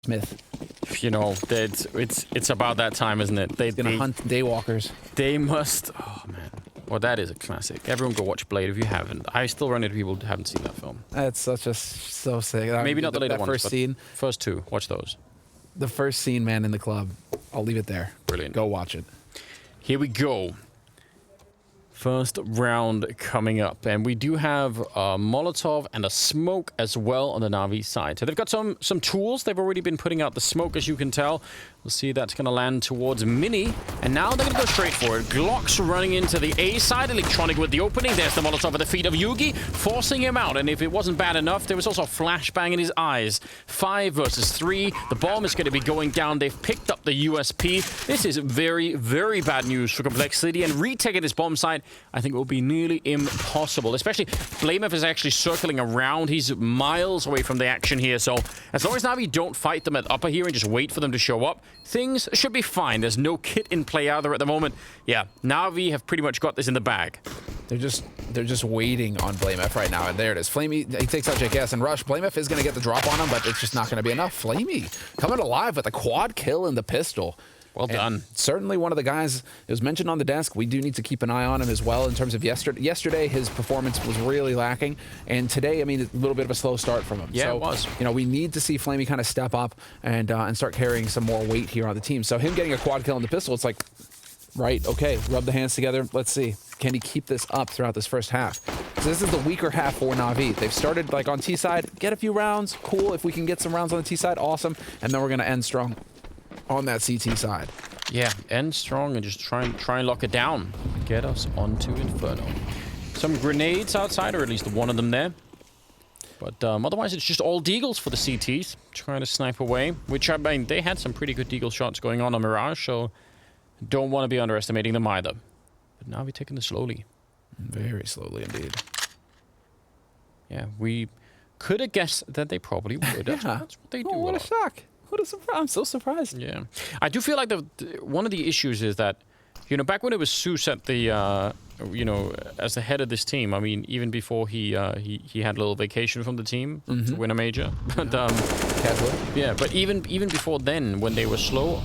Smith. You know, it's about that time, isn't it? He's gonna hunt daywalkers. They must. Oh man. Well, that is a classic. Everyone go watch Blade if you haven't. I still run into people who haven't seen that film. That's so sick. Maybe not the later ones, first but scene. First two. Watch those. The first scene, man, in the club. I'll leave it there. Brilliant. Go watch it. Here we go. First round coming up, and we do have a Molotov and a smoke as well on the Na'Vi side. So they've got some tools. They've already been putting out the smoke, as you can tell. We'll see that's going to land towards Mini, and now they're going to go straight for it. Glock's running into the A side. Electronic with the opening. There's the Molotov at the feet of Yugi, forcing him out. And if it wasn't bad enough, there was also a flashbang in his eyes. 5 versus 3. The bomb is going to be going down. They've picked up the USP. This is very, very bad news for Complexity, and retaking this bomb site, I think it will be nearly impossible. Especially, Blamev is actually circling around. He's miles away from the action here. So as long as Na'Vi don't fight them at upper here and just wait for them to show up, things should be fine. There's no kit in play either at the moment. Yeah, Na'Vi have pretty much got this in the bag. They're just waiting on Blamev right now, and there it is. Flamey, he takes out JKS and Rush. Blamev is going to get the drop on him, but it's just not going to be enough. Flamey coming alive with a quad kill in the pistol. Well done. Certainly one of the guys, it was mentioned on the desk, we do need to keep an eye on him as well in terms of yesterday his performance was really lacking, and today, I mean, a little bit of a slow start from him. Yeah, so, it was. You know, we need to see Flamey kind of step up and start carrying some more weight here on the team. So him getting a quad kill in the pistol, it's like, right, okay, rub the hands together, let's see. Can he keep this up throughout this first half? So this is the weaker half for Na'Vi. They've started like on T side, get a few rounds, cool. If we can get some rounds on the T side, awesome. And then we're going to end strong on that CT side. Yeah, end strong and just try and lock it down. Get us onto Inferno. Some grenades outside, or at least one of them there. But otherwise, it's just all deagles for the CTs. Trying to snipe away. Which, I mean, they had some pretty good deagle shots going on Mirage, so don't want to be underestimating them either. But now we're taking this slowly. Very slowly indeed. Yeah, we could have guessed that they probably would. That's what they do. Oh, what a shock. What a surprise. I'm so surprised. Yeah. I do feel like one of the issues is that, you know, back when it was Seuss at the, you know, as the head of this team, I mean, even before he had a little vacation from the team to win a major. But, yeah, but even before then, when they were slow,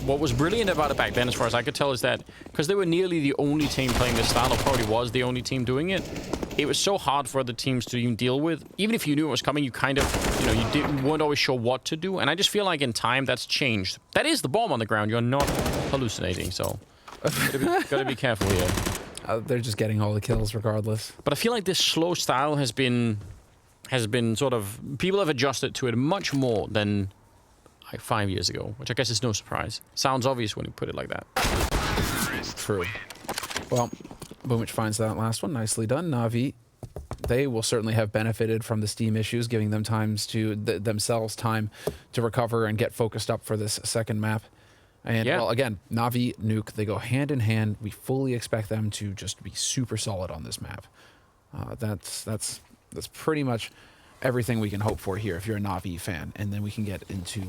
what was brilliant about it back then, as far as I could tell, is that because they were nearly the only team playing this style, or probably was the only team doing it, it was so hard for other teams to even deal with. Even if you knew it was coming, you kind of, you know, you weren't always sure what to do. And I just feel like in time, that's changed. That is the bomb on the ground. You're not hallucinating, so gotta be careful here. They're just getting all the kills regardless. But I feel like this slow style has been sort of, people have adjusted to it much more than like 5 years ago, which I guess is no surprise. Sounds obvious when you put it like that. True. Well, Boomich finds that last one. Nicely done. Na'Vi, they will certainly have benefited from the Steam issues, giving them themselves time to recover and get focused up for this second map. And, well, again, Na'Vi, Nuke, they go hand in hand. We fully expect them to just be super solid on this map. That's pretty much everything we can hope for here if you're a Na'Vi fan, and then we can get into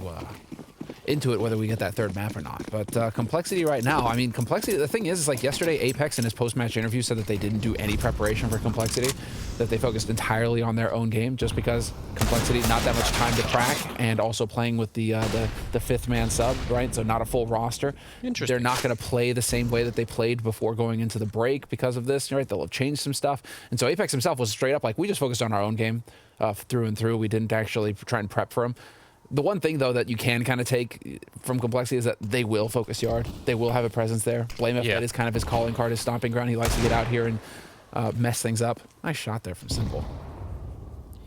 it whether we get that third map or not. But Complexity right now, I mean, Complexity, the thing is like yesterday Apex in his post-match interview said that they didn't do any preparation for Complexity, that they focused entirely on their own game just because Complexity, not that much time to crack, and also playing with the fifth man sub, right? So not a full roster. Interesting. They're not going to play the same way that they played before going into the break because of this, right? They'll have changed some stuff. And so Apex himself was straight up like, we just focused on our own game through and through. We didn't actually try and prep for him. The one thing, though, that you can kind of take from Complexity is that they will focus yard. They will have a presence there. Blamev, that is kind of his calling card, his stomping ground. He likes to get out here and mess things up. Nice shot there from Simple.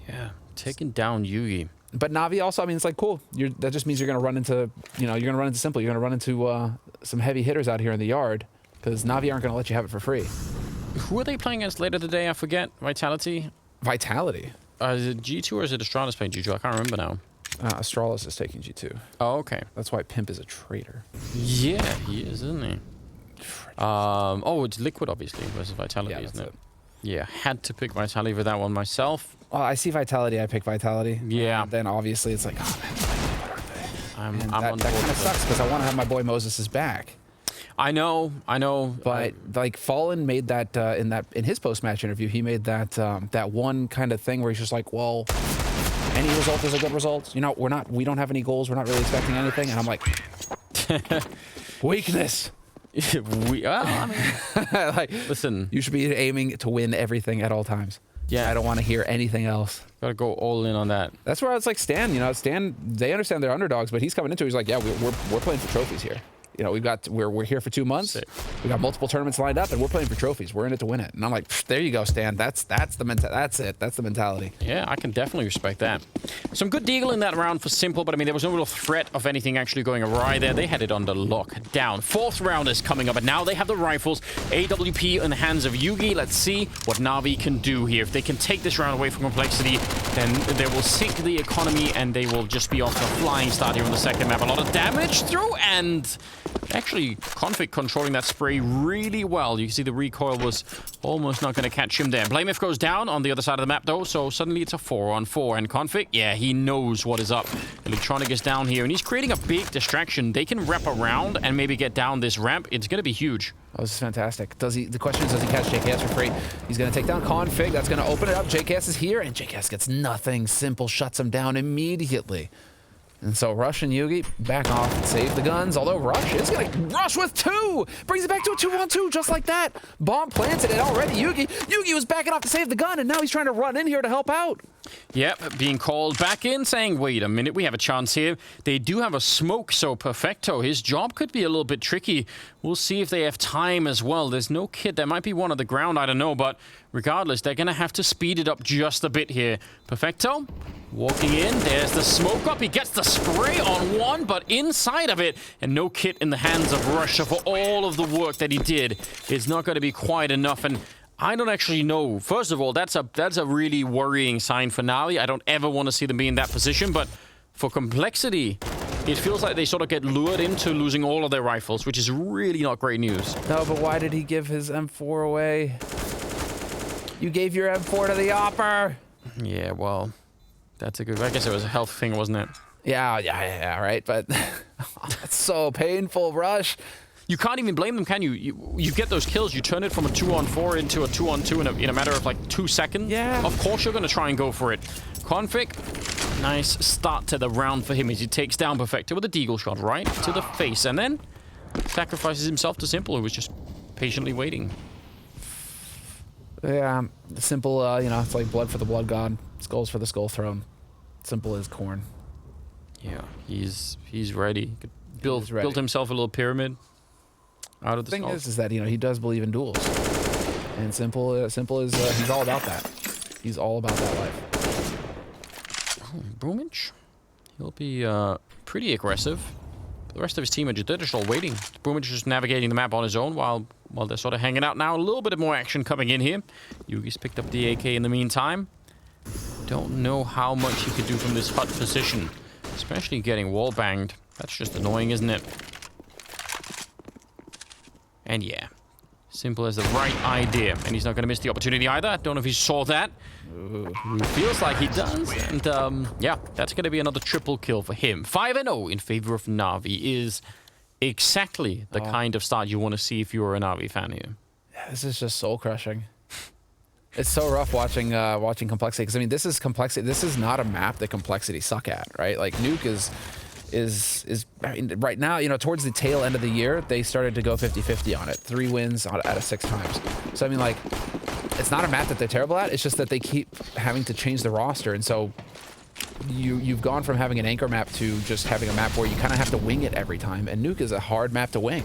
Yeah, taking down Yugi. But Na'Vi also, I mean, it's like, cool. That just means you're going to run into, you know, you're going to run into Simple. You're going to run into some heavy hitters out here in the yard because Na'Vi aren't going to let you have it for free. Who are they playing against later today? I forget. Vitality? Vitality? Is it G2 or is it Astralis playing G2? I can't remember now. Astralis is taking G2. Oh, okay. That's why Pimp is a traitor. Yeah, he is, isn't he? Oh, it's Liquid, obviously, versus Vitality, isn't it? Yeah, had to pick Vitality for that one myself. Well, I see Vitality, I pick Vitality. Yeah. And then obviously it's like, oh man, I'm that kind of sucks because I want to have my boy Moses' back. I know. But like Fallen made that in his post-match interview, he made that that one kind of thing where he's just like, well, any result is a good result. You know, we don't have any goals. We're not really expecting anything. And I'm like, weakness. I mean, Like, listen, you should be aiming to win everything at all times. Yeah. I don't want to hear anything else. gotta go all in on that. That's where it's like Stan. You know, Stan. They understand they're underdogs, but he's coming into it. He's like, yeah, we're playing for trophies here. You know, we're here for 2 months. Sick. We got multiple tournaments lined up, and we're playing for trophies. We're in it to win it. And I'm like, there you go, Stan. That's the That's it. That's the mentality. Yeah, I can definitely respect that. Some good deal in that round for Simple, but I mean, there was no real threat of anything actually going awry there. They had it under lockdown. 4th round is coming up, and now they have the rifles. AWP in the hands of Yugi. Let's see what Na'Vi can do here. If they can take this round away from Complexity, then they will sink the economy, and they will just be off to a flying start here on the second map. A lot of damage through, and actually Config controlling that spray really well. You can see the recoil was almost not going to catch him there. Blamif goes down on the other side of the map though, so suddenly it's a 4-on-4. And Config, yeah, he knows what is up. Electronic is down here, and he's creating a big distraction. They can wrap around and maybe get down this ramp. It's going to be huge. Oh, this is fantastic. The question is, does he catch JKS for free? He's going to take down Config. That's going to open it up. JKS is here, and JKS gets nothing. Simple shuts him down immediately. And so Rush and Yugi back off and save the guns. Although Rush is going to rush with 2. Brings it back to a 2-on-2 just like that. Bomb planted it already. Yugi was backing off to save the gun, and now he's trying to run in here to help out. Yep, being called back in, saying, wait a minute, we have a chance here. They do have a smoke, so Perfecto, his job could be a little bit tricky. We'll see if they have time as well. There's no kid. There might be one on the ground, I don't know, but regardless, they're going to have to speed it up just a bit here. Perfecto, walking in, there's the smoke up. He gets the spray on one, but inside of it, and no kit in the hands of Russia for all of the work that he did. It's not going to be quite enough, and I don't actually know. First of all, that's a really worrying sign for Na'Vi. I don't ever want to see them be in that position, but for Complexity, it feels like they sort of get lured into losing all of their rifles, which is really not great news. No, but why did he give his M4 away? You gave your M4 to the Opper. Yeah, well, that's a good... I guess it was a health thing, wasn't it? Yeah, right, but that's so painful, Rush. You can't even blame them, can you? You get those kills, you turn it from a 2-on-4 into a 2-on-2 in a matter of like 2 seconds. Yeah. Of course you're going to try and go for it. Config, nice start to the round for him as he takes down Perfecto with a deagle shot right to the face, and then sacrifices himself to Simple, who was just patiently waiting. Yeah, Simple, you know, it's like blood for the blood god, skulls for the skull throne. Simple as corn. Yeah, he's ready. Built himself a little pyramid out of the thing skulls. is that, you know, he does believe in duels, and Simple is he's all about that. He's all about that life. Oh, Boomage, he'll be pretty aggressive. The rest of his team are just all waiting. Boomage is just navigating the map on his own while they're sort of hanging out now. A little bit more action coming in here. Yugi's picked up the AK in the meantime. Don't know how much he could do from this hut position, especially getting wall banged. That's just annoying, isn't it? And yeah, Simple as the right idea. And he's not going to miss the opportunity either. Don't know if he saw that. Ooh, feels like he does. And yeah, that's going to be another triple kill for him. 5-0 in favor of Na'Vi is exactly the kind of start you want to see if you're a Na'Vi fan here. Yeah, this is just soul crushing. It's so rough watching Complexity, because I mean, this is Complexity. This is not a map that Complexity suck at, right? Like Nuke is I mean, right now, you know, towards the tail end of the year, they started to go 50-50 on it. 3 wins out of 6 times. So I mean, like, it's not a map that they're terrible at. It's just that they keep having to change the roster, and so you've gone from having an anchor map to just having a map where you kind of have to wing it every time. And Nuke is a hard map to wing.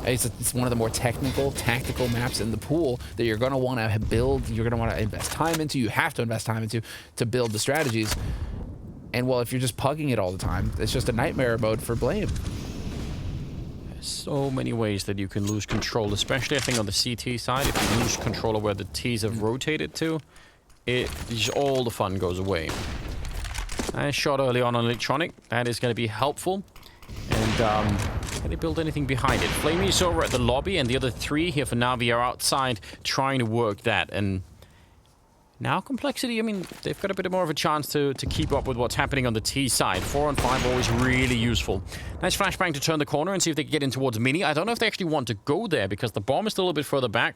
It's one of the more technical, tactical maps in the pool that you're going to want to build. You're going to want to invest time into. You have to invest time into to build the strategies. And well, if you're just pugging it all the time, it's just a nightmare mode for Blame. There's so many ways that you can lose control, especially I think on the CT side. If you lose control of where the Ts have rotated to, all the fun goes away. Nice shot early on Electronic. That is going to be helpful. And can they build anything behind it? Flamey is over at the lobby, and the other 3 here for Na'Vi are outside trying to work that. And now Complexity, I mean, they've got a bit more of a chance to keep up with what's happening on the T side. 4-on-5 always really useful. Nice flashbang to turn the corner and see if they can get in towards Mini. I don't know if they actually want to go there because the bomb is still a little bit further back.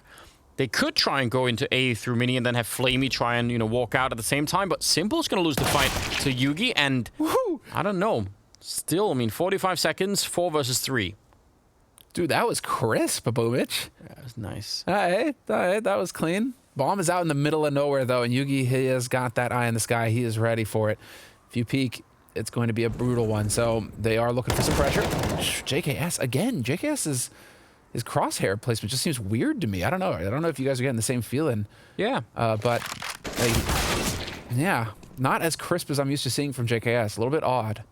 They could try and go into A through Mini and then have Flamey try and, you know, walk out at the same time. But Simple's going to lose the fight to Yugi. And I don't know. Still, I mean, 45 seconds, 4 versus 3. Dude, that was crisp, Boomich. That was nice. All right, that was clean. Bomb is out in the middle of nowhere, though, and Yugi, he has got that eye in the sky. He is ready for it. If you peek, it's going to be a brutal one. So they are looking for some pressure. JKS, again, JKS his crosshair placement just seems weird to me. I don't know. I don't know if you guys are getting the same feeling. Yeah. But, yeah, not as crisp as I'm used to seeing from JKS. A little bit odd.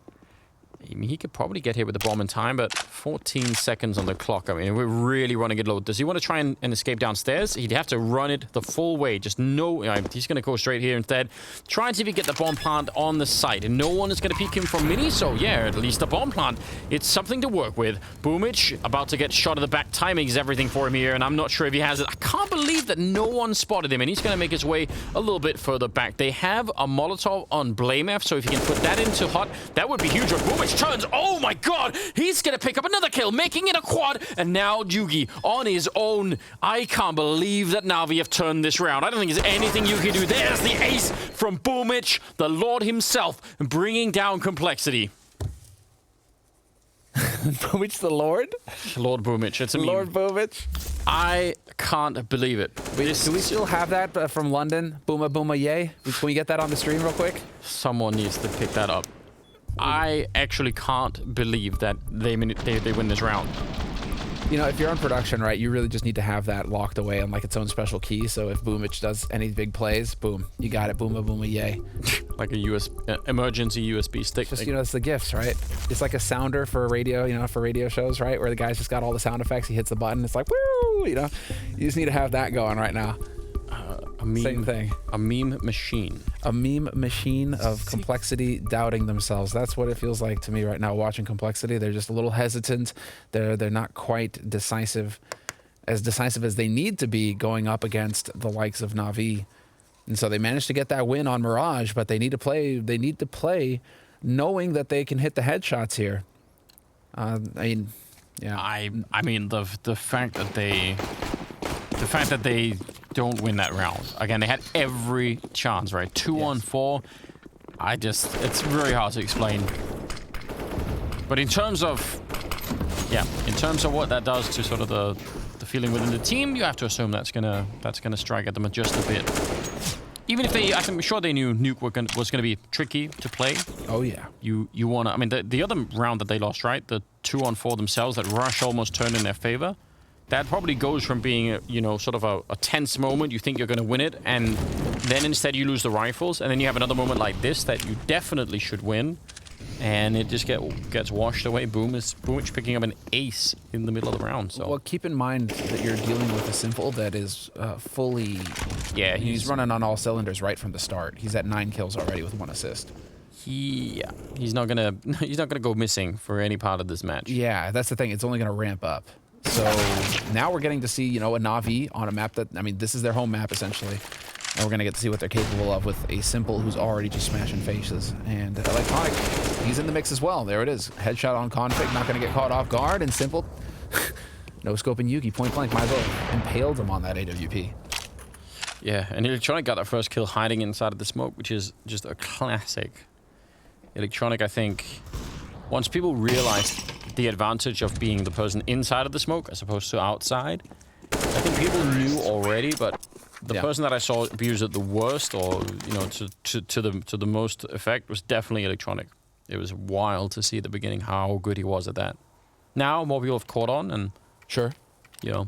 I mean, he could probably get here with the bomb in time, but 14 seconds on the clock. I mean, we're really running it low. Does he want to try and escape downstairs? He'd have to run it the full way. Just no... he's going to go straight here instead. Try and see if he can get the bomb plant on the site. And no one is going to peek him from Mini, so yeah, at least the bomb plant. It's something to work with. Boomich about to get shot at the back. Timing is everything for him here, and I'm not sure if he has it. I can't believe that no one spotted him, and he's going to make his way a little bit further back. They have a Molotov on Blamef, so if he can put that into hot, that would be huge. But Boomich turns... Oh my god! He's gonna pick up another kill, making it a quad, and now Yugi on his own. I can't believe that Na'Vi have turned this round. I don't think there's anything you can do. There's the ace from Boomich, the Lord himself, bringing down complexity. Boomich the Lord? Lord Boomich, it's a meme. Lord Boomich? I can't believe it. Do we still have that from London? Booma booma yay? Can we get that on the stream real quick? Someone needs to pick that up. I actually can't believe that they win this round. You know, if you're on production, right, you really just need to have that locked away on like its own special key. So if Boomich does any big plays, boom, you got it. Booma booma yay. Like a emergency USB stick. Just, you know, it's the gifts, right? It's like a sounder for radio, you know, for radio shows, right? Where the guy's just got all the sound effects. He hits the button. It's like, woo, you know, you just need to have that going right now. Same thing. A meme machine. A meme machine of complexity doubting themselves. That's what it feels like to me right now watching complexity. They're just a little hesitant. They're not quite decisive as they need to be going up against the likes of Na'Vi. And so they managed to get that win on Mirage, but they need to play knowing that they can hit the headshots here. I mean, yeah. I mean the fact that they don't win that round. Again, they had every chance, right? 2 on 4. It's very hard to explain. But in terms of what that does to sort of the feeling within the team, you have to assume that's gonna strike at them just a bit. Even if I'm sure they knew nuke was gonna be tricky to play. Oh yeah. You wanna, I mean, the other round that they lost, right? The 2 on 4 themselves, that rush almost turned in their favor. That probably goes from being, you know, sort of a tense moment. You think you're going to win it, and then instead you lose the rifles, and then you have another moment like this that you definitely should win, and it just gets washed away. Boomich picking up an ace in the middle of the round. So, well, keep in mind that you're dealing with a Simple that is fully. Yeah, he's running on all cylinders right from the start. He's at 9 kills already with 1 assist. He's not gonna go missing for any part of this match. Yeah, that's the thing. It's only going to ramp up. So now we're getting to see, you know, a Na'Vi on a map that, I mean, this is their home map, essentially. And we're going to get to see what they're capable of with a Simple who's already just smashing faces. And Electronic, he's in the mix as well. There it is. Headshot on Config, not going to get caught off guard. And Simple, no scoping Yugi, point blank, might as well impaled him on that AWP. Yeah, and Electronic got that first kill hiding inside of the smoke, which is just a classic. Electronic, I think, once people realized the advantage of being the person inside of the smoke as opposed to outside, I think people knew already, but the person that I saw abuse it the worst, or, you know, to the most effect, was definitely Electronic. It was wild to see at the beginning how good he was at that. Now more people have caught on, and sure, you know.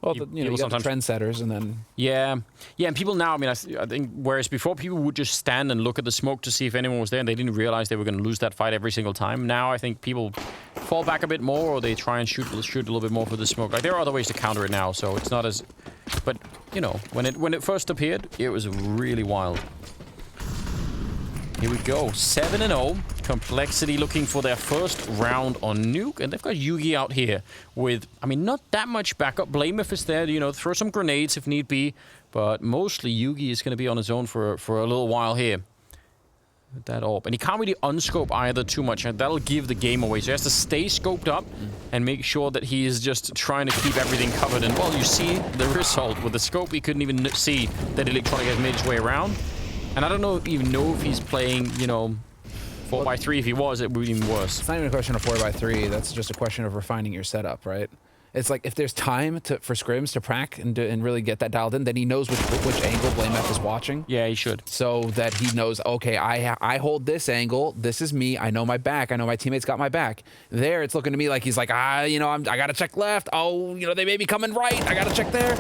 Well, you know, you got the trendsetters, and then... Yeah, and people now, I mean, I think, whereas before people would just stand and look at the smoke to see if anyone was there, and they didn't realize they were going to lose that fight every single time. Now I think people fall back a bit more, or they try and shoot a little bit more for the smoke. Like, there are other ways to counter it now, so it's not as... But, you know, when it first appeared, it was really wild. Here we go, 7-0. Complexity looking for their first round on nuke, and they've got Yugi out here with, I mean, not that much backup. Blamef is there, you know, throw some grenades if need be, but mostly Yugi is going to be on his own for a little while here. that orb. And he can't really unscope either too much, and that'll give the game away. So he has to stay scoped up and make sure that he is just trying to keep everything covered. And, well, you see the result. With the scope, he couldn't even see that electronic has made his way around. And I don't even know if he's playing, you know, 4x3. If he was, it would be even worse. It's not even a question of 4x3. That's just a question of refining your setup, right? It's like if there's time for scrims to prac and really get that dialed in, then he knows which angle BlameF is watching. Yeah, he should. So that he knows, okay, I hold this angle. This is me. I know my back. I know my teammates got my back. There, it's looking to me like he's like, you know, I got to check left. Oh, you know, they may be coming right. I got to check there.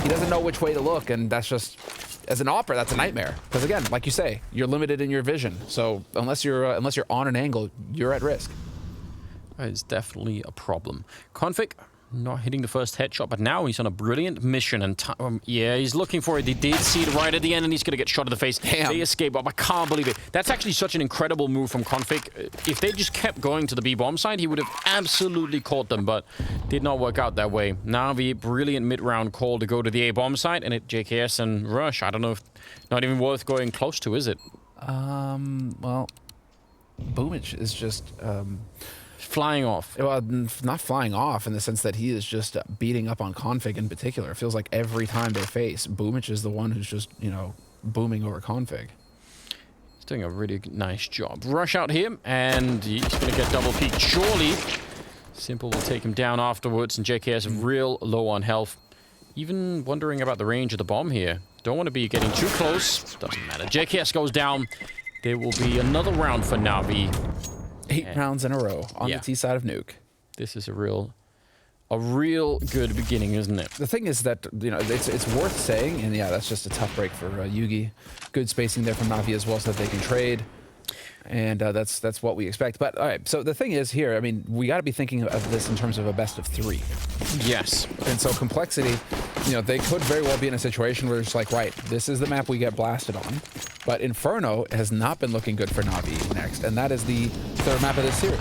He doesn't know which way to look, and that's just, as an opera, that's a nightmare. Because again, like you say, you're limited in your vision. So unless you're on an angle, you're at risk. That is definitely a problem. Config not hitting the first headshot, but now he's on a brilliant mission, and yeah, he's looking for it. He did see it right at the end, and he's going to get shot in the face. Damn. They escape up. I can't believe it. That's actually such an incredible move from Config. If they just kept going to the B-bomb side, he would have absolutely caught them, but did not work out that way. Now the brilliant mid-round call to go to the A-bomb side, and it JKS and Rush. I don't know if not even worth going close to, is it? Well, Boomich is just flying off. Well, not flying off in the sense that he is just beating up on Config in particular. It feels like every time they face, Boomich is the one who's just, you know, booming over Config. He's doing a really nice job. Rush out here, and he's going to get double peeked. Surely, Simple will take him down afterwards, and JKS real low on health. Even wondering about the range of the bomb here. Don't want to be getting too close. Doesn't matter. JKS goes down. There will be another round for Na'Vi. 8 rounds in a row on the T side of nuke. This is a real good beginning, isn't it? The thing is that, you know, it's worth saying, and yeah, that's just a tough break for Yugi. Good spacing there from Na'Vi as well, so that they can trade, and that's what we expect. But all right, so the thing is here, I mean, we got to be thinking of this in terms of a best of 3. Yes. And so Complexity, you know, they could very well be in a situation where it's like, right, this is the map we get blasted on. But Inferno has not been looking good for Na'Vi next, and that is the 3rd map of this series.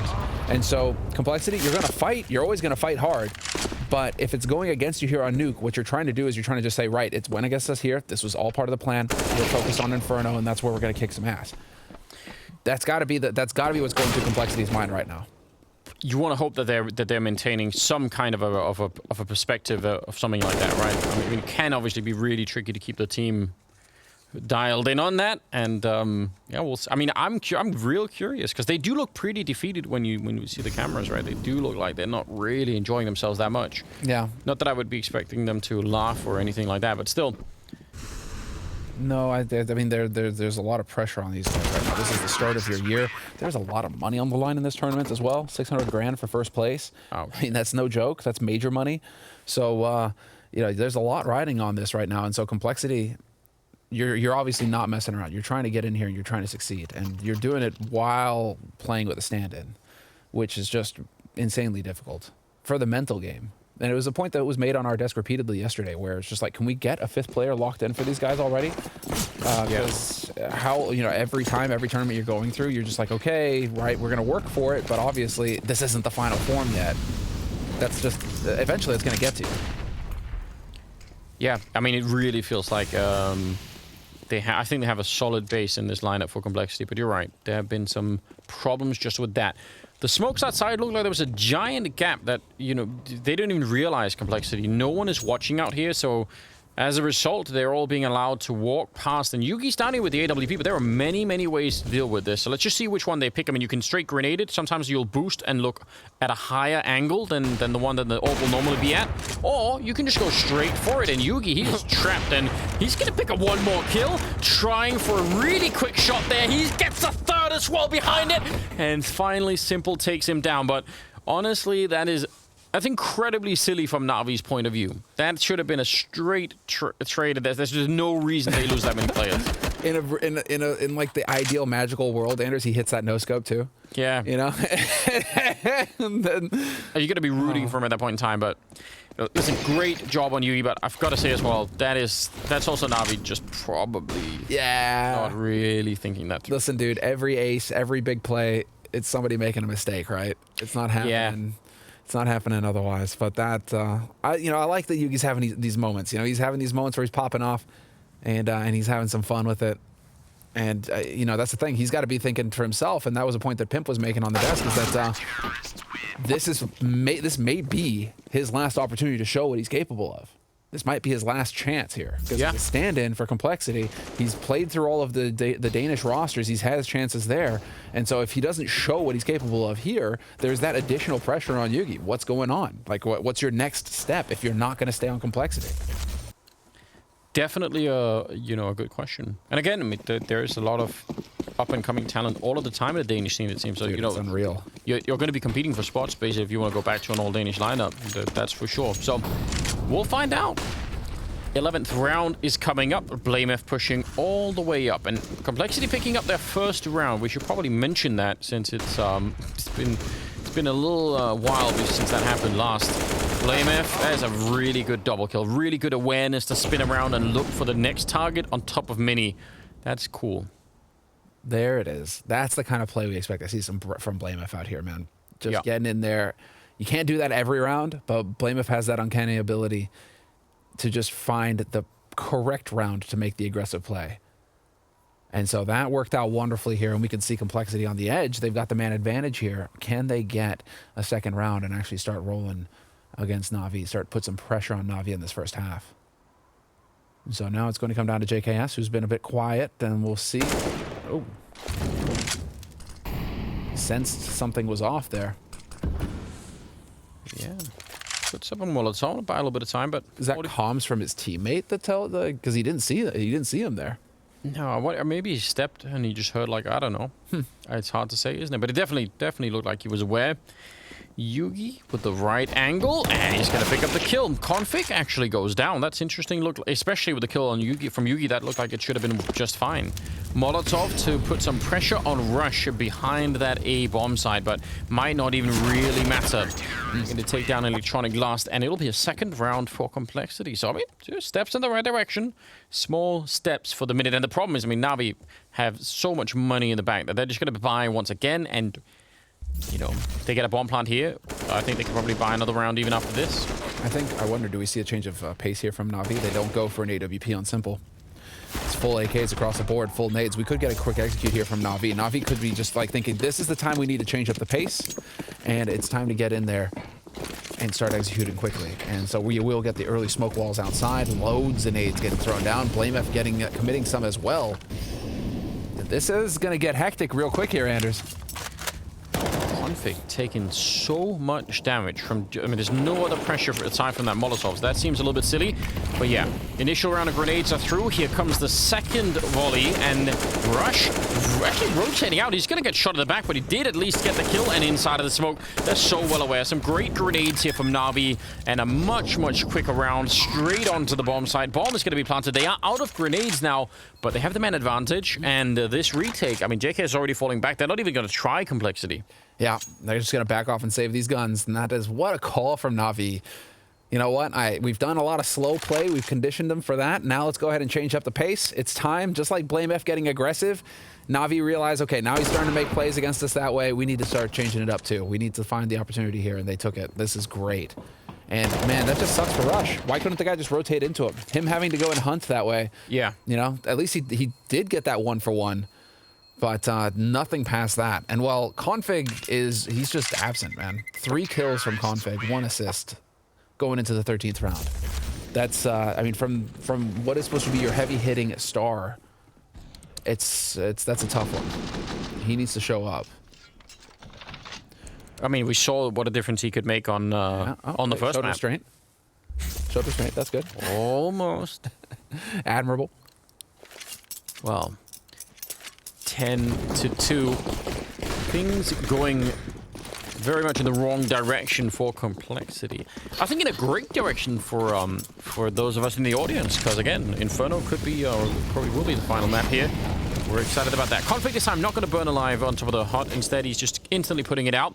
And so Complexity, you're going to fight. You're always going to fight hard. But if it's going against you here on Nuke, what you're trying to do is you're trying to just say, right, it's went against us here. This was all part of the plan. We're focused on Inferno, and that's where we're going to kick some ass. That's got to be what's going through Complexity's mind right now. You want to hope that they're maintaining some kind of a perspective of something like that, right? I mean, it can obviously be really tricky to keep the team dialed in on that, and yeah, I mean, I'm real curious because they do look pretty defeated when you see the cameras, right? They do look like they're not really enjoying themselves that much. Yeah. Not that I would be expecting them to laugh or anything like that, but still. No, I mean, there's a lot of pressure on these guys right now. This is the start of your year. There's a lot of money on the line in this tournament as well. 600 grand for first place. Oh. I mean, that's no joke. That's major money. So, you know, there's a lot riding on this right now. And so Complexity, you're obviously not messing around. You're trying to get in here and you're trying to succeed. And you're doing it while playing with a stand-in, which is just insanely difficult for the mental game. And it was a point that was made on our desk repeatedly yesterday, where it's just like, can we get a 5th player locked in for these guys already? Because how, you know, every tournament you're going through, you're just like, okay, right, we're going to work for it, but obviously this isn't the final form yet. That's just, eventually it's going to get to you. Yeah, I mean, it really feels like I think they have a solid base in this lineup for Complexity, but you're right. There have been some problems just with that. The smokes outside looked like there was a giant gap that, you know, they didn't even realize Complexity. No one is watching out here, so as a result, they're all being allowed to walk past. And Yugi's down here with the AWP, but there are many, many ways to deal with this. So let's just see which one they pick. I mean, you can straight grenade it. Sometimes you'll boost and look at a higher angle than the one that the orb will normally be at. Or you can just go straight for it. And Yugi, he is trapped, and he's going to pick up one more kill, trying for a really quick shot there. He gets a 3rd as well behind it. And finally, Simple takes him down. But honestly, that's incredibly silly from Na'Vi's point of view. That should have been a straight trade. There's just no reason they lose that many players. In like the ideal magical world, Anders, he hits that no scope too. Yeah. You know? And then, you're going to be rooting for him at that point in time, but listen, great job on Yugi, but I've got to say as well, that's also Na'Vi just probably not really thinking that through. Listen, dude, every ace, every big play, it's somebody making a mistake, right? It's not happening. Yeah. It's not happening otherwise. But that, I like that Yugi's having these moments. You know, he's having these moments where he's popping off, and he's having some fun with it. And, you know, that's the thing. He's got to be thinking for himself, and that was a point that Pimp was making on the desk, is that this may be his last opportunity to show what he's capable of. This might be his last chance here. Because he's a stand-in for Complexity. He's played through all of the Danish rosters. He's had his chances there. And so if he doesn't show what he's capable of here, there's that additional pressure on Yugi. What's going on? Like, what's your next step if you're not going to stay on Complexity? Definitely a good question. And again, I mean, there is a lot of up-and-coming talent all of the time in the Danish scene, it seems. So, Dude, it's unreal. You're going to be competing for spot space if you want to go back to an all-Danish lineup. That's for sure. So, we'll find out. 11th round is coming up. BlameF pushing all the way up. And Complexity picking up their first round. We should probably mention that since it's been a little while since that happened last. BlameF, that is a really good double kill. Really good awareness to spin around and look for the next target on top of Mini. That's cool. There it is. That's the kind of play we expect to see from BlameF out here, man. Just getting in there. You can't do that every round, but BlameF has that uncanny ability to just find the correct round to make the aggressive play. And so that worked out wonderfully here, and we can see Complexity on the edge. They've got the man advantage here. Can they get a second round and actually start rolling against Na'Vi, put some pressure on Na'Vi in this first half? And so now it's going to come down to JKS, who's been a bit quiet, and we'll see. Oh. Sensed something was off there. Yeah. Puts up a Molotov, buy a little bit of time, but... Is that comms from his teammate that tell the... Because he didn't see him there. No, or maybe he stepped and he just heard, like, I don't know. It's hard to say, isn't it? But it definitely looked like he was aware. Yugi with the right angle, and he's going to pick up the kill. Config actually goes down. That's interesting. Look, especially with the kill on Yugi from Yugi, that looked like it should have been just fine. Molotov to put some pressure on Rush behind that A bomb side, but might not even really matter. He's going to take down Electronic last, and it'll be a second round for Complexity. So, I mean, 2 steps in the right direction. Small steps for the minute. And the problem is, I mean, Na'Vi have so much money in the bank that they're just going to buy once again, and... You know, if they get a bomb plant here, I think they can probably buy another round even after this. I wonder, do we see a change of pace here from Na'Vi? They don't go for an AWP on Simple. It's full AKs across the board, full nades. We could get a quick execute here from Na'Vi. Na'Vi could be just like thinking, this is the time we need to change up the pace, and it's time to get in there and start executing quickly. And so we will get the early smoke walls outside, loads of nades getting thrown down, BlameF committing some as well. This is going to get hectic real quick here, Anders. Config taking so much damage from... I mean, there's no other pressure aside from that Molotov. So that seems a little bit silly. But yeah, initial round of grenades are through. Here comes the second volley. And Rush actually rotating out. He's going to get shot in the back, but he did at least get the kill. And inside of the smoke, they're so well aware. Some great grenades here from Na'Vi. And a much, much quicker round straight onto the bomb site. Bomb is going to be planted. They are out of grenades now, but they have the man advantage. And this retake, I mean, JK is already falling back. They're not even going to try Complexity. Yeah, they're just going to back off and save these guns. And that is what a call from Na'Vi. You know what? We've done a lot of slow play. We've conditioned them for that. Now let's go ahead and change up the pace. It's time, just like BlameF getting aggressive. Na'Vi realized, okay, now he's starting to make plays against us that way. We need to start changing it up too. We need to find the opportunity here, and they took it. This is great. And man, that just sucks for Rush. Why couldn't the guy just rotate into him? Him having to go and hunt that way. Yeah. You know, at least he did get that 1-for-1. But nothing past that. And well, Config he's just absent, man. 3 kills from Config, 1 assist going into the 13th round. That's, I mean, from what is supposed to be your heavy-hitting star, that's a tough one. He needs to show up. I mean, we saw what a difference he could make on the first map. Restraint. Showed restraint, that's good. Almost. Admirable. Well... 10-2. Things going very much in the wrong direction for Complexity. I think in a great direction for those of us in the audience, because again, Inferno could be, or probably will be the final map here. We're excited about that. Config this time not going to burn alive on top of the hut. Instead, he's just instantly putting it out.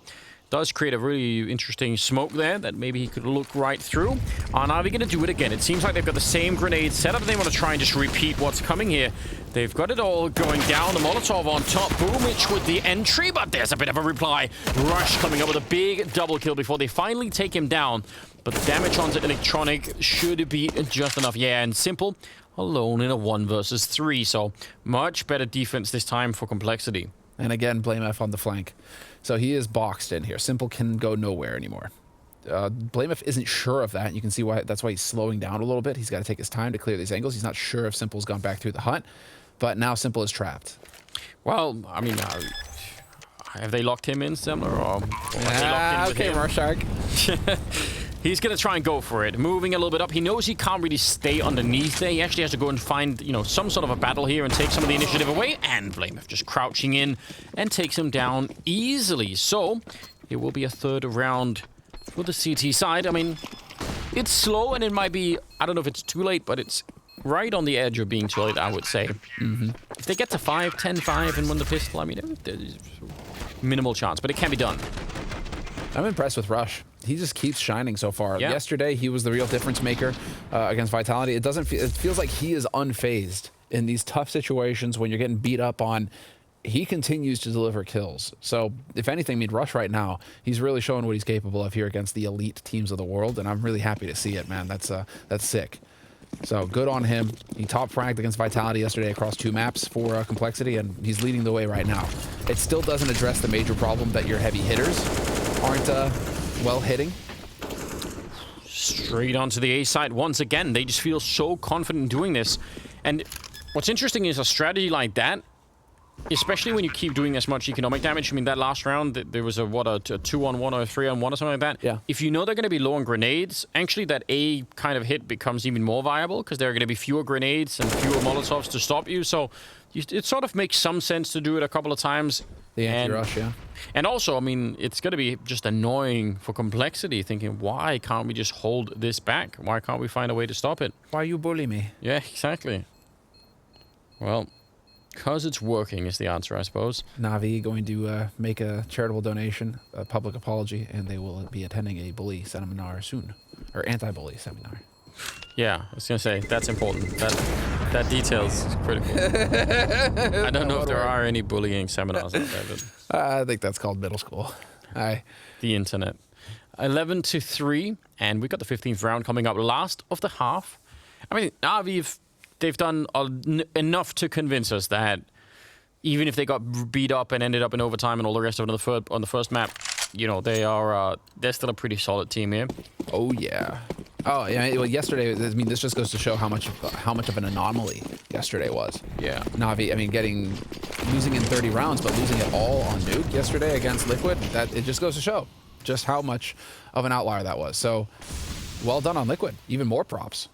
Does create a really interesting smoke there that maybe he could look right through. Are Na'Vi going to do it again? It seems like they've got the same grenade set up. They want to try and just repeat what's coming here. They've got it all going down. The Molotov on top. Boomich with the entry, but there's a bit of a reply. Rush coming up with a big double kill before they finally take him down. But the damage onto Electronic should be just enough. Yeah, and Simple alone in a 1 versus 3. So much better defense this time for Complexity. And again, blame F on the flank. So he is boxed in here. Simple can go nowhere anymore. Blame F isn't sure of that. You can see why. That's why he's slowing down a little bit. He's got to take his time to clear these angles. He's not sure if Simple's gone back through the hut, but now Simple is trapped. Well, I mean, have they locked him in similar, or okay, Marshark. He's going to try and go for it. Moving a little bit up. He knows he can't really stay underneath there. He actually has to go and find, you know, some sort of a battle here and take some of the initiative away. And Blamef just crouching in and takes him down easily. So it will be a third round for the CT side. I mean, it's slow and it might be, I don't know if it's too late, but it's right on the edge of being too late, I would say. If they get to 5, 10-5 and win the pistol, I mean, there's minimal chance, but it can be done. I'm impressed with Rush. He just keeps shining so far. Yeah. Yesterday, he was the real difference maker against Vitality. It feels like he is unfazed in these tough situations when you're getting beat up on. He continues to deliver kills. So, if anything, I mean, Rush right now, he's really showing what he's capable of here against the elite teams of the world, and I'm really happy to see it, man. That's sick. So, good on him. He top fragged against Vitality yesterday across 2 maps for Complexity, and he's leading the way right now. It still doesn't address the major problem that your heavy hitters aren't well hitting. Straight onto the A side once again. They just feel so confident in doing this. And what's interesting is a strategy like that, especially when you keep doing as much economic damage. I mean, that last round, there was a 2-on-1 or a 3-on-1 or something like that. Yeah. If you know they're going to be low on grenades, actually that A kind of hit becomes even more viable because there are going to be fewer grenades and fewer Molotovs to stop you. So it sort of makes some sense to do it a couple of times. The anti-rush, yeah. And also, I mean, it's going to be just annoying for Complexity, thinking, why can't we just hold this back? Why can't we find a way to stop it? Why you bully me? Yeah, exactly. Well, because it's working is the answer, I suppose. Navi going to make a charitable donation, a public apology, and they will be attending a bully seminar soon. Or anti-bully seminar. Yeah, I was going to say, that's important. That detail's critical. I don't know if there are any bullying seminars out there, but I think that's called middle school. the internet. 11-3, and we've got the 15th round coming up, last of the half. I mean, Navi, they've done enough to convince us that even if they got beat up and ended up in overtime and all the rest of it on the first map, you know, they're still a pretty solid team here. Oh yeah. Oh yeah. Well, yesterday, I mean, this just goes to show how much of an anomaly yesterday was. Yeah. Navi, I mean, losing in 30 rounds, but losing it all on nuke yesterday against Liquid. It just goes to show just how much of an outlier that was. So, well done on Liquid. Even more props.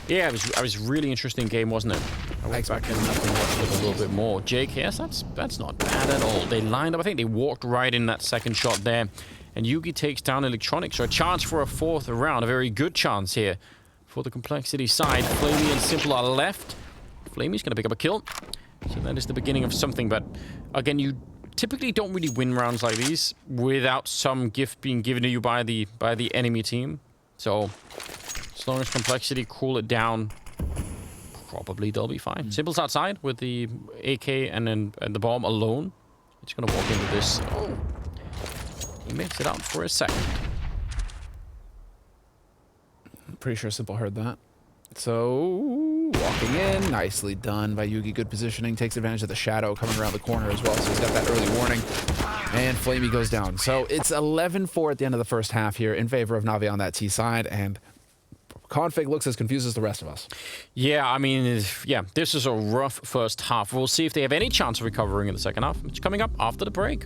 Yeah, it was really interesting game, wasn't it? I went back and watched it a little bit more. Jake, yes, that's not bad at all. They lined up. I think they walked right in that second shot there. And Yugi takes down Electronics. So a chance for a 4th round. A very good chance here for the Complexity side. Flamey and Simple are left. Flamey's going to pick up a kill. So that is the beginning of something. But again, you typically don't really win rounds like these without some gift being given to you by the enemy team. So as long as Complexity cool it down, probably they'll be fine. Simple's outside with the AK and the bomb alone. It's going to walk into this. Oh. He makes it out for a second. Pretty sure Simple heard that. So, walking in, nicely done by Yugi. Good positioning, takes advantage of the shadow coming around the corner as well, so he's got that early warning. And Flamey goes down. So, it's 11-4 at the end of the first half here in favor of Navi on that T side, and Config looks as confused as the rest of us. Yeah, I mean, this is a rough first half. We'll see if they have any chance of recovering in the second half. It's coming up after the break.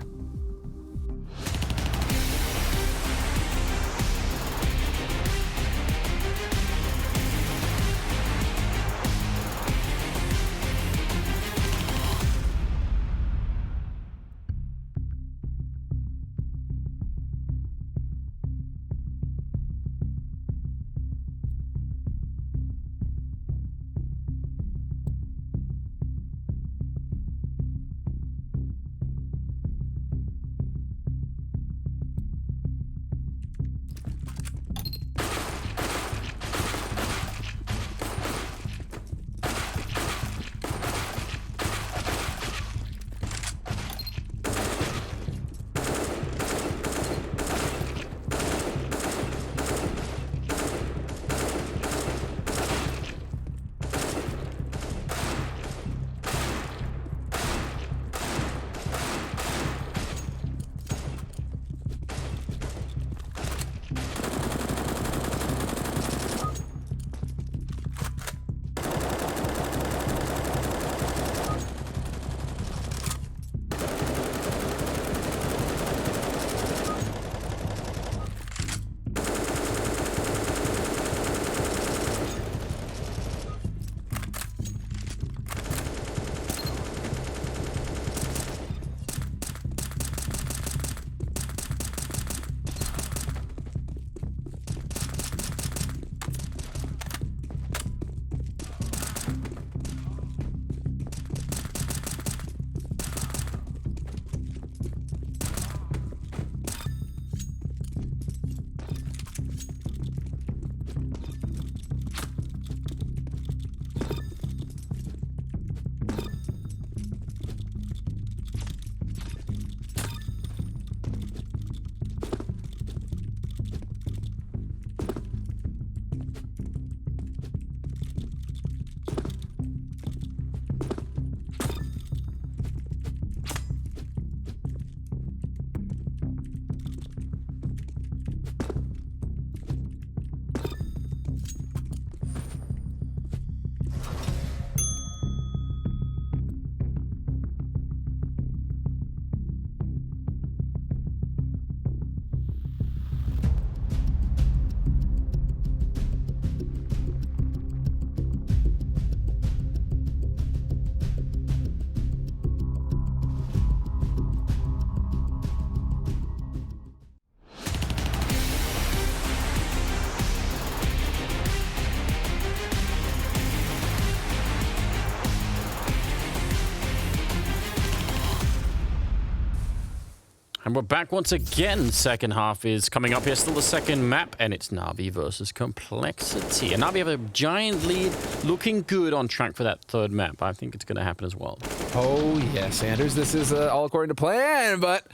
And we're back once again. Second half is coming up here. Still the second map, and it's Na'Vi versus Complexity. And Na'Vi have a giant lead, looking good on track for that third map. I think it's going to happen as well. Oh, yes, Anders. This is all according to plan, but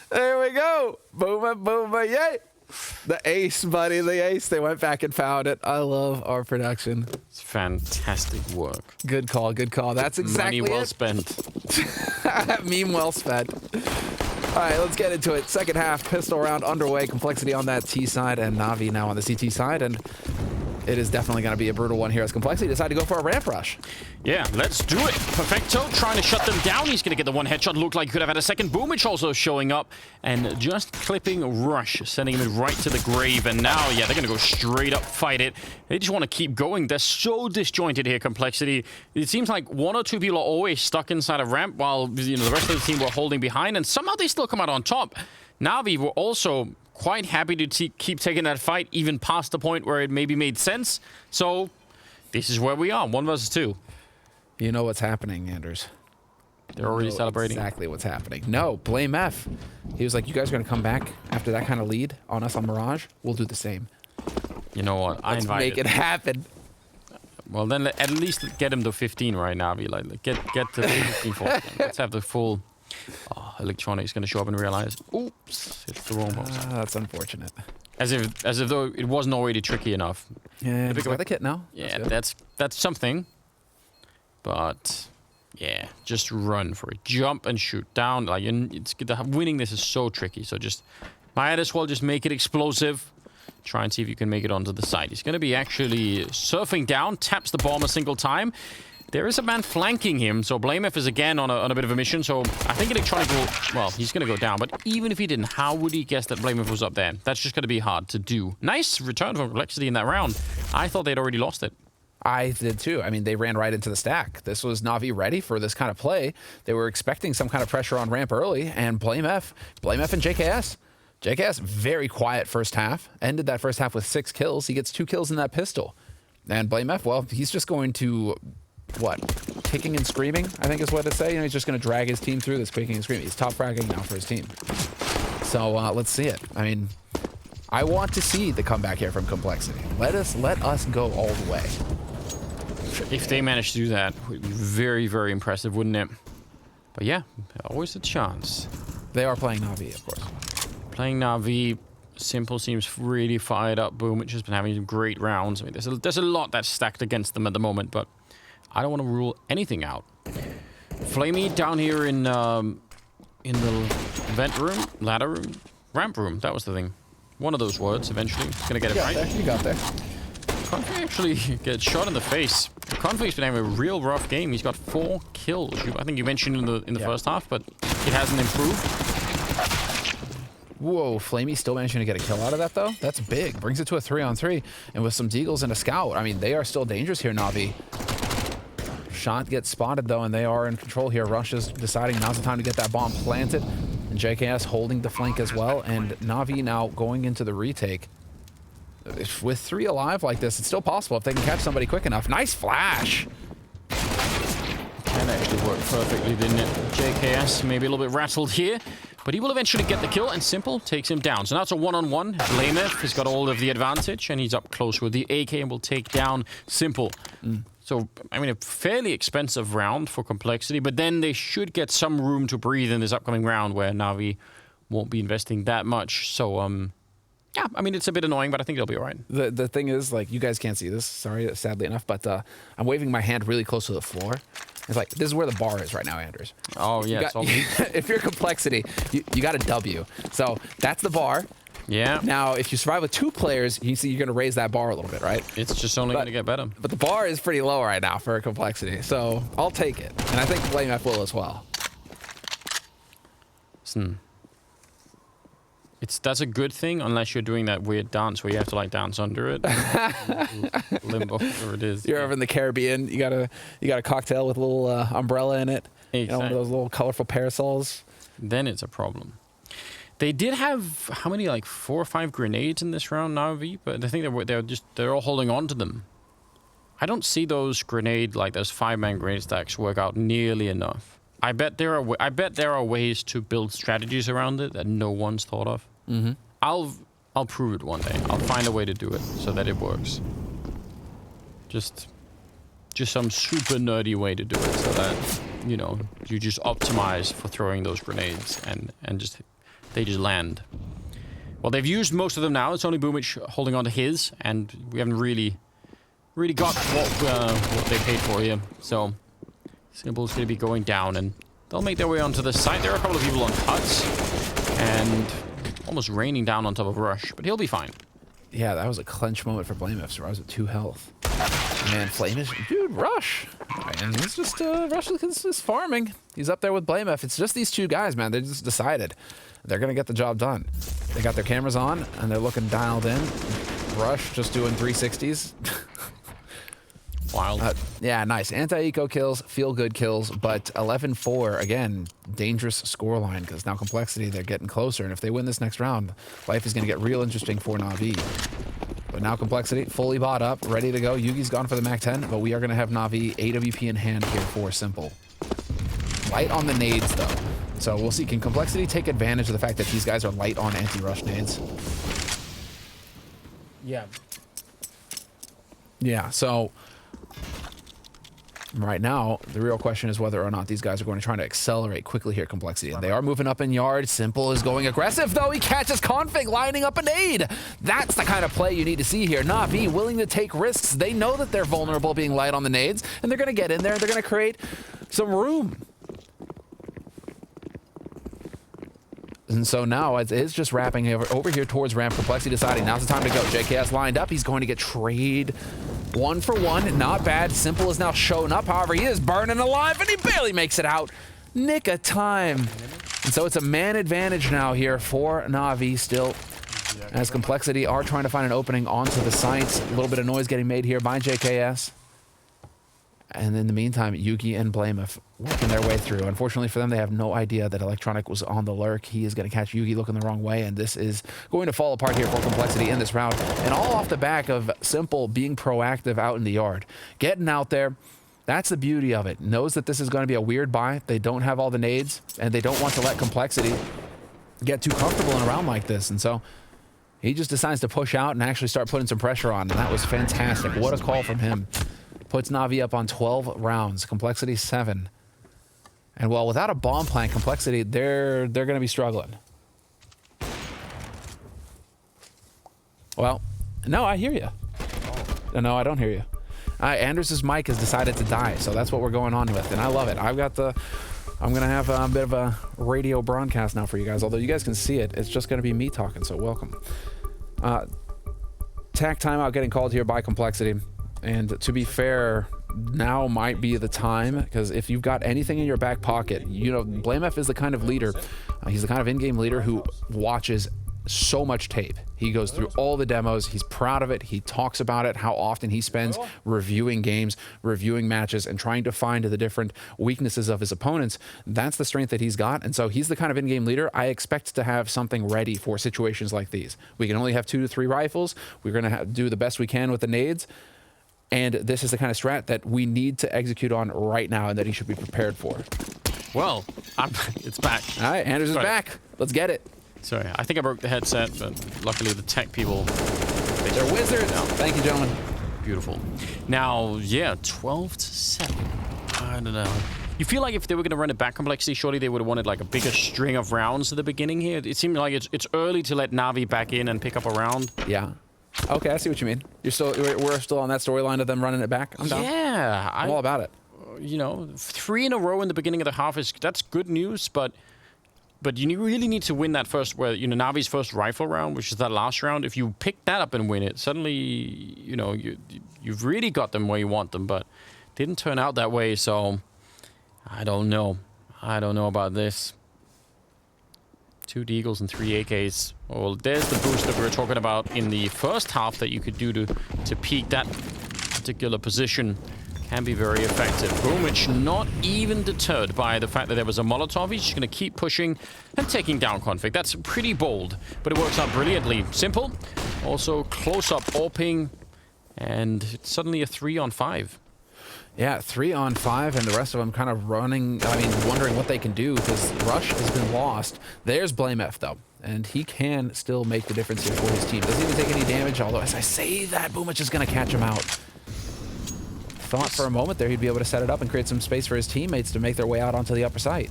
there we go. Boom, boom, yay. The ace, buddy, the ace. They went back and found it. I love our production. It's fantastic work. Good call, good call. That's exactly Money well it. spent. Meme well spent. All right, let's get into it. Second half, pistol round underway. Complexity on that T side and Na'Vi now on the CT side. And it is definitely going to be a brutal one here as Complexity decide to go for a ramp rush. Yeah, let's do it. Perfecto trying to shut them down. He's going to get the one headshot. Looked like he could have had a second. Boomich also showing up and just clipping Rush, sending him right to the grave. And now, yeah, they're going to go straight up, fight it. They just want to keep going. They're so disjointed here, Complexity. It seems like one or two people are always stuck inside a ramp while, you know, the rest of the team were holding behind. And somehow they still come out on top. Na'Vi were also quite happy to keep taking that fight, even past the point where it maybe made sense. So this is where we are, 1 versus 2. You know what's happening, Anders. They're already celebrating. Exactly what's happening. No, blame F. He was like, you guys are going to come back after that kind of lead on us on Mirage? We'll do the same. You know what? I Let's invited. make it happen. Well, then at least get him to 15 right now. Be like, get to the 15 for him. Let's have the full... Oh, electronics going to show up and realize, oops, it's the wrong box. That's unfortunate. As if though it wasn't already tricky enough. Yeah, he's got the kit now. Yeah, that's something. But yeah, just run for it. Jump and shoot down. Like, it's winning this is so tricky. So just might as well just make it explosive. Try and see if you can make it onto the side. He's going to be actually surfing down, taps the bomb a single time. There is a man flanking him, so BlameF is again on a bit of a mission, so I think Electronic will... Well, he's going to go down, but even if he didn't, how would he guess that BlameF was up there? That's just going to be hard to do. Nice return from Complexity in that round. I thought they'd already lost it. I did too. I mean, they ran right into the stack. This was Na'Vi ready for this kind of play. They were expecting some kind of pressure on ramp early, and BlameF and JKS. JKS, very quiet first half. Ended that first half with 6 kills. He gets 2 kills in that pistol. And BlameF, well, he's just going to... What? Kicking and screaming, I think is what to say. You know, he's just going to drag his team through this kicking and screaming. He's top fragging now for his team. So let's see it. I mean, I want to see the comeback here from Complexity. Let us go all the way. If they manage to do that, it would be very, very impressive, wouldn't it? But yeah, always a chance. They are playing Na'Vi, of course. Playing Na'Vi, Simple seems really fired up. Boom, which has been having some great rounds. I mean, there's a lot that's stacked against them at the moment, but I don't want to rule anything out. Flamey down here in the vent room, ladder room, ramp room. That was the thing. One of those words. Eventually, gonna get it right. You got there. Config actually gets shot in the face. Config's been having a real rough game. He's got 4 kills. I think you mentioned in the first half, but it hasn't improved. Whoa, Flamey still managing to get a kill out of that, though? That's big. Brings it to a 3-on-3. And with some Deagles and a Scout, I mean, they are still dangerous here, Na'Vi. Shot gets spotted, though, and they are in control here. Rush is deciding now's the time to get that bomb planted. And JKS holding the flank as well. And Na'Vi now going into the retake. With 3 alive like this, it's still possible if they can catch somebody quick enough. Nice flash! Can actually work perfectly, didn't it? JKS maybe a little bit rattled here, but he will eventually get the kill, and Simple takes him down. So now it's a one-on-one. BlameF has got all of the advantage, and he's up close with the AK and will take down Simple. So, I mean, a fairly expensive round for Complexity, but then they should get some room to breathe in this upcoming round where Na'Vi won't be investing that much. So, yeah, I mean, it's a bit annoying, but I think it'll be all right. The thing is, like, you guys can't see this, sorry, sadly enough, but I'm waving my hand really close to the floor. It's like, this is where the bar is right now, Anders. Oh, yeah. If you're Complexity, you got a W. So that's the bar. Yeah. Now, if you survive with 2 players, you see you're going to raise that bar a little bit, right? It's just only going to get better. But the bar is pretty low right now for Complexity, so I'll take it. And I think BlameF will as well. Listen, that's a good thing, unless you're doing that weird dance where you have to like dance under it. Limbo, whatever it is. You're over in the Caribbean. You got a cocktail with a little umbrella in it. Exactly. You know, one of those little colorful parasols. Then it's a problem. They did have how many, like 4 or 5 grenades in this round, Na'Vi, but I think they're all holding on to them. I don't see those those 5-man grenade stacks work out nearly enough. I bet there are ways to build strategies around it that no one's thought of. Mm-hmm. I'll prove it one day. I'll find a way to do it so that it works. Just some super nerdy way to do it so that, you know, you just optimize for throwing those grenades and they just land. Well, they've used most of them now. It's only Boomich holding on to his, and we haven't really got what they paid for here. So Simple's going to be going down, and they'll make their way onto the site. There are a couple of people on huts, and almost raining down on top of Rush, but he'll be fine. Yeah, that was a clench moment for Blameif. So I was at 2 health. Man, Flamish, dude, Rush. And he's just, Rush is just farming. He's up there with Blameif. It's just these 2 guys, man. They just decided they're going to get the job done. They got their cameras on, and they're looking dialed in. Rush just doing 360s. Wild. Yeah, nice. Anti-eco kills, feel-good kills, but 11-4, again, dangerous scoreline, because now Complexity, they're getting closer, and if they win this next round, life is going to get real interesting for Na'Vi. But now Complexity, fully bought up, ready to go. Yugi's gone for the MAC-10, but we are going to have Na'Vi AWP in hand here for Simple. Light on the nades, though. So we'll see. Can Complexity take advantage of the fact that these guys are light on anti-rush nades? Yeah. Yeah, so right now, the real question is whether or not these guys are going to try to accelerate quickly here, Complexity. And they are moving up in yard. Simple is going aggressive, though. He catches Config lining up a nade. That's the kind of play you need to see here. Na'Vi willing to take risks. They know that they're vulnerable being light on the nades, and they're going to get in there. They're going to create some room. And so now it is just wrapping over here towards ramp. Complexity deciding now's the time to go. JKS lined up. He's going to get trade 1 for 1. Not bad. Simple is now showing up. However, he is burning alive, and he barely makes it out. Nick of time. And so it's a man advantage now here for Na'Vi still. As Complexity are trying to find an opening onto the sites. A little bit of noise getting made here by JKS. And in the meantime, Yugi and Blameif working their way through. Unfortunately for them, they have no idea that Electronic was on the lurk. He is going to catch Yugi looking the wrong way, and this is going to fall apart here for Complexity in this round. And all off the back of Simple being proactive out in the yard. Getting out there. That's the beauty of it. Knows that this is going to be a weird buy. They don't have all the nades, and they don't want to let Complexity get too comfortable in a round like this. And so he just decides to push out and actually start putting some pressure on, and that was fantastic. What a call from him. Puts Na'Vi up on 12 rounds. Complexity 7. And well, without a bomb plant, Complexity, they're going to be struggling. Well, no, I hear you. No, I don't hear you. Anders' mic has decided to die, so that's what we're going on with, and I love it. I'm going to have a bit of a radio broadcast now for you guys, although you guys can see it. It's just going to be me talking, so welcome. Tac timeout getting called here by Complexity. And to be fair, now might be the time, because if you've got anything in your back pocket, you know, Blameif is the kind of leader, he's the kind of in-game leader who watches so much tape. He goes through all the demos. He's proud of it. He talks about it, how often he spends reviewing games, reviewing matches, and trying to find the different weaknesses of his opponents. That's the strength that he's got. And so he's the kind of in-game leader I expect to have something ready for situations like these. We can only have 2 to 3 rifles. We're going to do the best we can with the nades. And this is the kind of strat that we need to execute on right now and that he should be prepared for. Well, it's back. All right, Anders is back. Let's get it. Sorry, I think I broke the headset, but luckily the tech people... They're wizards. Oh, thank you, gentlemen. Beautiful. Now, yeah, 12-7. I don't know. You feel like if they were going to run it back Complexity, surely they would have wanted like a bigger string of rounds at the beginning here. It seemed like it's early to let Na'Vi back in and pick up a round. Yeah. Okay, I see what you mean. We're still on that storyline of them running it back. I'm down. Yeah, I'm all about it. You know, 3 in a row in the beginning of the half that's good news, but you really need to win that first, Na'Vi's first rifle round, which is that last round. If you pick that up and win it, suddenly, you know, you've really got them where you want them, but it didn't turn out that way. So I don't know. I don't know about this. 2 Deagles and 3 AKs. Well, there's the boost that we were talking about in the first half that you could do to peak that particular position. Can be very effective. Boomich not even deterred by the fact that there was a Molotov. He's just going to keep pushing and taking down Config. That's pretty bold, but it works out brilliantly. Simple. Also close up AWPing, and it's suddenly a 3-on-5. Yeah, 3 on 5, and the rest of them kind of running, I mean, wondering what they can do, because Rush has been lost. There's Blame F, though, and he can still make the difference here for his team. Doesn't even take any damage, although as I say that, Boomich is going to catch him out. Thought for a moment there he'd be able to set it up and create some space for his teammates to make their way out onto the upper site.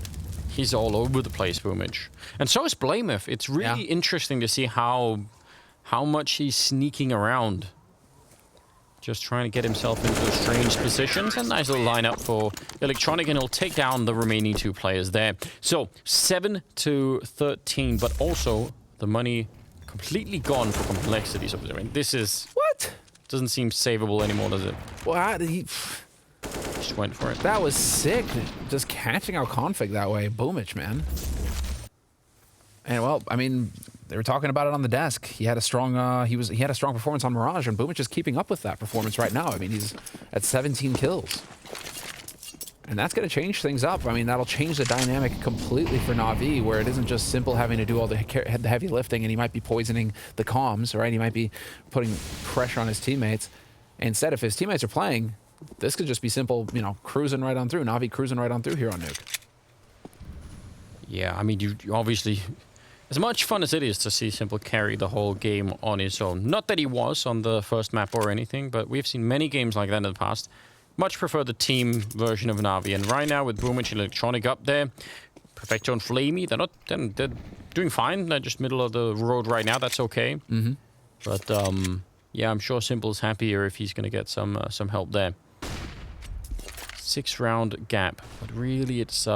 He's all over the place, Boomich. And so is Blameth. It's really interesting to see how much he's sneaking around. Just trying to get himself into those strange positions. A nice little lineup for Electronic, and he'll take down the remaining 2 players there. So, 7-13, but also the money completely gone for Complexity. So, I mean, this is... What? Doesn't seem savable anymore, does it? Well, he just went for it. That was sick. Just catching out Config that way. Boomich, man. And, well, I mean... They were talking about it on the desk. He had a strong he had a strong performance on Mirage, and Boomich is keeping up with that performance right now. I mean, he's at 17 kills. And that's going to change things up. I mean, that'll change the dynamic completely for Na'Vi, where it isn't just simple having to do all the heavy lifting, and he might be poisoning the comms, right? He might be putting pressure on his teammates. Instead, if his teammates are playing, this could just be simple, you know, cruising right on through. Na'Vi cruising right on through here on Nuke. Yeah, I mean, you obviously... As much fun as it is to see Simple carry the whole game on his own. Not that he was on the first map or anything, but we've seen many games like that in the past. Much prefer the team version of Na'Vi. And right now with Boomich and Electronic up there, Perfecto and Flamey, they're doing fine. They're just middle of the road right now. That's okay. Mm-hmm. But yeah, I'm sure Simple's happier if he's going to get some help there. 6-round gap, but really it's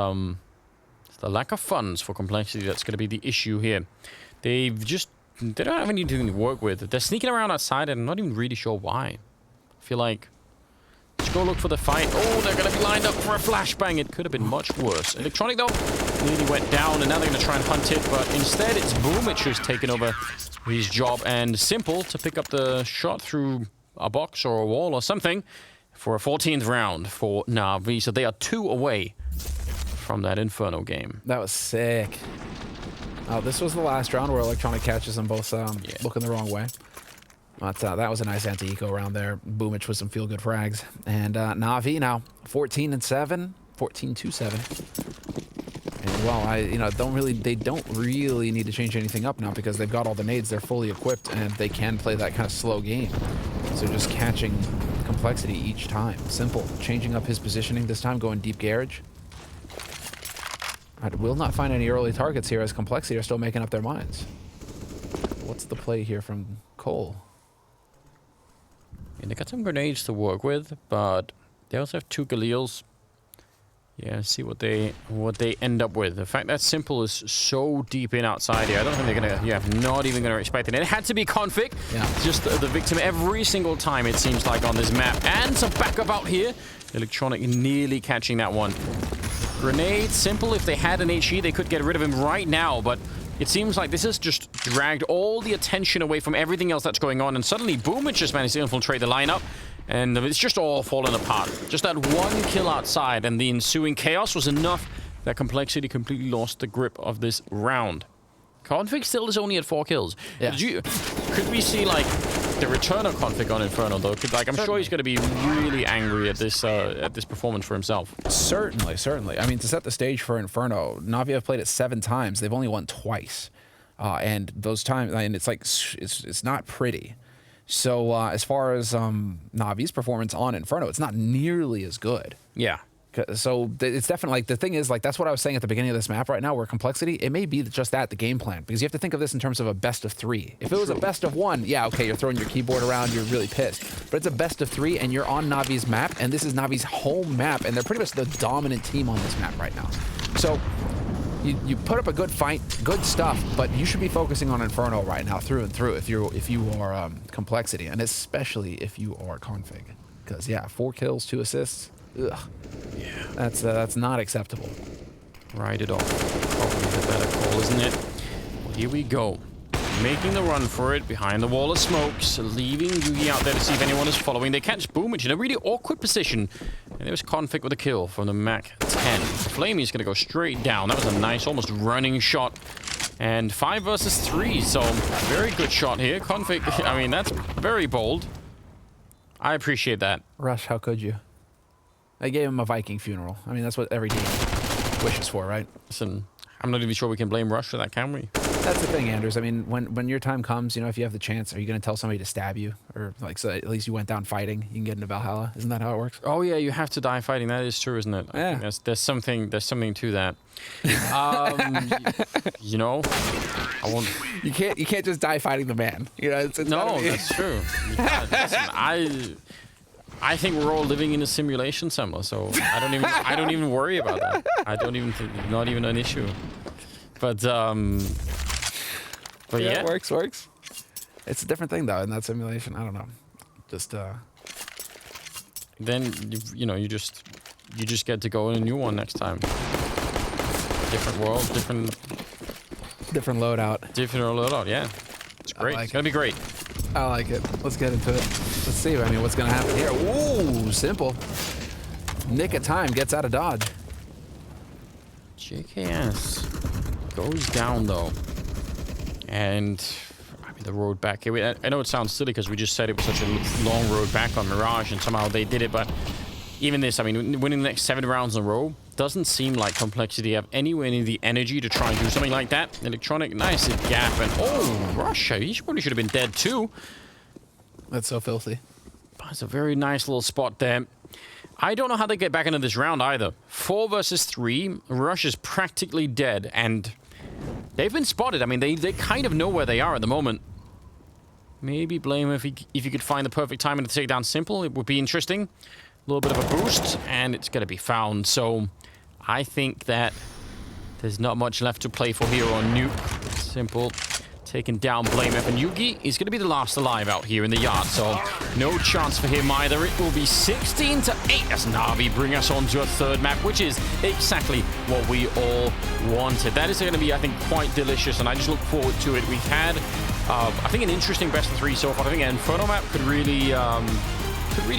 the lack of funds for Complexity that's going to be the issue here. They don't have anything to work with. They're sneaking around outside, and I'm not even really sure why. I feel like, let's go look for the fight. Oh, they're going to be lined up for a flashbang. It could have been much worse. Electronic, though, nearly went down, and now they're going to try and hunt it, but instead it's Boomich who's taken over his job, and Simple to pick up the shot through a box or a wall or something for a 14th round for Na'Vi. So they are 2 away from that Inferno game. That was sick. Oh, this was the last round where Electronic catches them both looking the wrong way. But that was a nice anti-eco round there. Boomich with some feel-good frags. And Na'Vi now 14-7, 14-7. And well, they don't really need to change anything up now because they've got all the nades. They're fully equipped and they can play that kind of slow game. So just catching Complexity each time. Simple. Changing up his positioning this time, going deep garage. I will not find any early targets here as Complexity are still making up their minds. What's the play here from Cole? And they got some grenades to work with, but they also have 2 Galils. Yeah, see what they end up with. The fact that Simple is so deep in outside here, I don't think they're gonna, not even gonna respect it. And it had to be Config. Yeah. Just the victim every single time, it seems like, on this map. And some backup out here. Electronic nearly catching that one. Grenade, Simple, if they had an HE, they could get rid of him right now, but it seems like this has just dragged all the attention away from everything else that's going on, and suddenly Boomich just managed to infiltrate the lineup, and it's just all fallen apart. Just that 1 kill outside, and the ensuing chaos was enough that Complexity completely lost the grip of this round. Config still is only at 4 kills. Yeah. Could we see, like, the return of Config on Inferno, though? I'm sure he's going to be really angry at this performance for himself. Certainly. I mean, to set the stage for Inferno, Na'Vi have played it 7 times. They've only won twice. And those times, and it's like, it's not pretty. So as far as Na'Vi's performance on Inferno, it's not nearly as good. Yeah. So it's definitely, like, the thing is, like, that's what I was saying at the beginning of this map right now, where Complexity, it may be just that, the game plan, because you have to think of this in terms of a best of 3. If it was a best of 1, yeah, okay, you're throwing your keyboard around, you're really pissed. But it's a best of 3, and you're on Na'Vi's map, and this is Na'Vi's home map, and they're pretty much the dominant team on this map right now. So you put up a good fight, good stuff, but you should be focusing on Inferno right now, through and through, if you are Complexity, and especially if you are Config. Because, yeah, 4 kills, 2 assists. Ugh. Yeah. That's not acceptable. Write it off. Probably the better call, isn't it? Well, here we go. Making the run for it behind the wall of smokes, leaving Yugi out there to see if anyone is following. They catch Boomich in a really awkward position. And there was Config with a kill from the Mac 10. Flamey's going to go straight down. That was a nice, almost running shot. And 5 versus 3, so very good shot here. Config, I mean, that's very bold. I appreciate that. Rush, how could you? I gave him a Viking funeral. I mean, that's what every team wishes for, right? Listen, I'm not even sure we can blame Rush for that, can we? That's the thing, Anders. I mean, when your time comes, you know, if you have the chance, are you going to tell somebody to stab you? Or, like, so at least you went down fighting, you can get into Valhalla. Isn't that how it works? Oh yeah, you have to die fighting. That is true, isn't it? Yeah. I think there's something to that. You know, I won't. You can't just die fighting the man. You know, it's No, gotta be- that's true. You can't. Listen, I think we're all living in a simulation somewhere, so I don't even worry about that. I don't even think, not even an issue. But yeah. works. It's a different thing though in that simulation. I don't know. Just Then you know you just get to go in a new one next time. Different world, different loadout. loadout. Yeah, it's great. like It's gonna be great. I like it. Let's get into it. Let's see. I mean, what's gonna happen here? Ooh, simple. Nick of time gets out of dodge. JKS goes down though, and I mean the road back here. I know it sounds silly because we just said it was such a long road back on Mirage, and somehow they did it. But even this, I mean, winning the next 7 rounds in a row doesn't seem like Complexity have anywhere near the energy to try and do something like that. Electronic, nice gap, and oh, Russia, he probably should have been dead too. That's so filthy. That's a very nice little spot there. I don't know how they get back into this round either. 4 versus 3. Rush is practically dead, and they've been spotted. I mean, they kind of know where they are at the moment. Maybe blame if you could find the perfect timing to take down Simple. It would be interesting. A little bit of a boost, and it's going to be found. So I think that there's not much left to play for here on Nuke. Simple taking down Blame F, and Yugi is going to be the last alive out here in the yard, so no chance for him either. It will be 16-8 as Na'Vi bring us on to a third map, which is exactly what we all wanted. That is going to be, I think, quite delicious, and I just look forward to it. We've had, I think, an interesting best of 3 so far. I think an Inferno map could really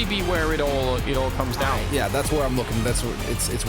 be where it all comes down. Yeah, that's where I'm looking. That's where it's